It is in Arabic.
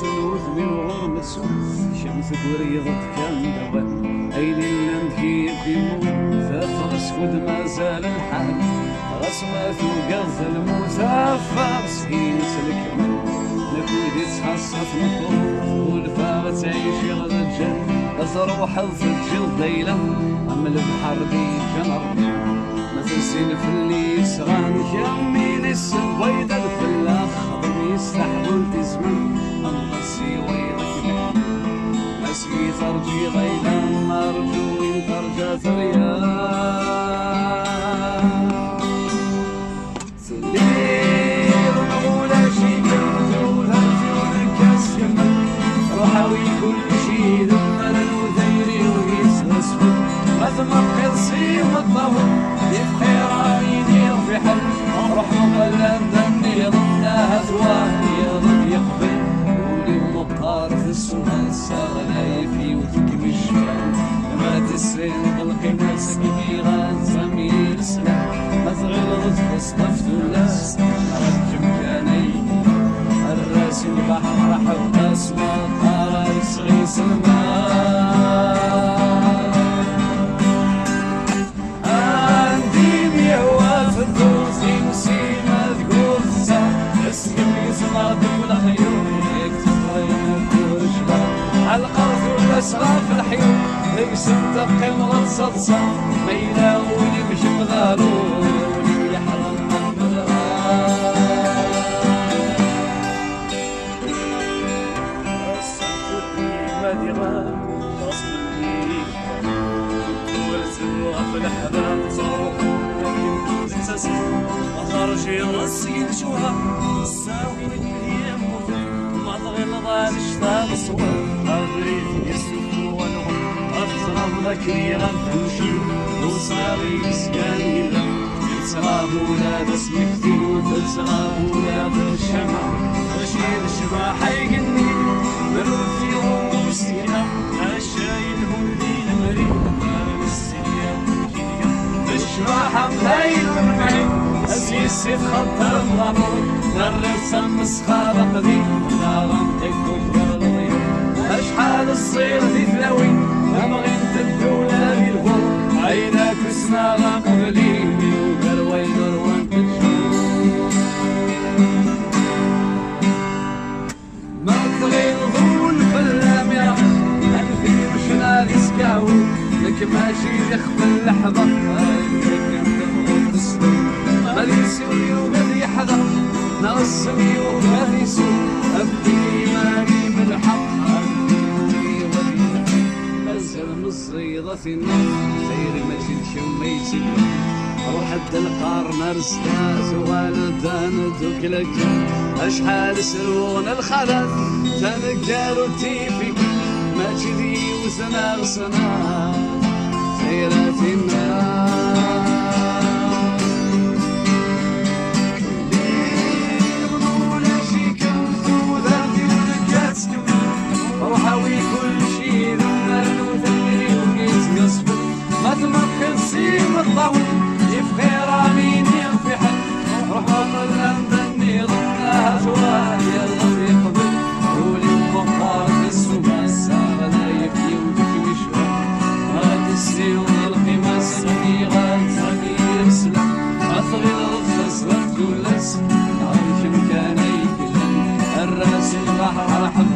سنوث من غرم السوس شمس وريضة كان دوام أين اللم كيف يموت ثاث اسود ما زال الحال غصمات وقز المسافة مسكين سلك نكود يتحصف مطروف والفاغ تعيش غدا الجن أزروح الزجل ضيلة أم البحر دي جمر ما تنسين في اللي سغان كمين السويد الفلاخ خضم يستحبل تزمن أنغسي ويضك مسكي ترجي غيلا أرجو إن ترجى ثريا سلير نقول شي كنزول هرجون كاس يمن روحاوي كل شي ذمر الوثيري ويسغسفل غثمر قرصي والطهو يبقي راميني في حل روح مقلم ذني ضدها ثواني ضد يقبل ولي ومقار في السماء السغلاي في وثك بالشمال ما تسرين بالقيمة سكبي غان زميل سلام مزغل تصطفت الناس رجم كاني الراس البحر رحب أسمى طار يسغي سلمان عندي بيهوى في الدوسي مسيمة تقول الساعة اسكم يسمى دول خيوم يكتب غير ورجلة على الأرض والأسرى في الحيوم يقسم تبقي مغصصة ميلا ويمشي بغارون شي راسي نشوها ساوي اليم ما تغلط الشتاء الصور غريب يسوق ونغم أفضل ذكري غنفوشي وصاري مسكاني تسراب ولا بس مكتوب تسراب ولا بالشمع رشيد الشمع حيقني بروتي وموسينا عشاينهم دين مريم السيام الشمع حملايل والمعين أسيسي تخطر الغمور نرسم مسخارة قديم نارم تكون غرضي أشحال الصير في ثلاوي أبغي انت الدولة بالفور عينك وسنا قبليني وقروي نروان تشوف ما تغير ظول في اللامعة أنفي وشنا يسكاو لك ماشي يخبل لحظة ماليسي وغادي يحضر ناصمي وغادي يسوق أبدي ماني من الحق أبدي غادي مازال مصيدة النار خير ما تمشي وما يتسكر روح حد القار نرستا زغال دان دوكلك أشحال سرون الخلات تنقارو تيفيك ما تشذي وسنا غصنا خيرات النار روحاوي كل شي ذمر وثيري وقيس قصبر ما تمكن سيم الطاول يبقي رامين ينفي حد روح مظلم ذني ضمنها ثوان يغضب يقبل ولي ومقار في السما الساغ لا يبكي وتكي وشوى غاد السيوم القيمة سمي غاد سمي يسلم أطغي الغفص غد كلس عرش مكاني كلن الراس البحر رحب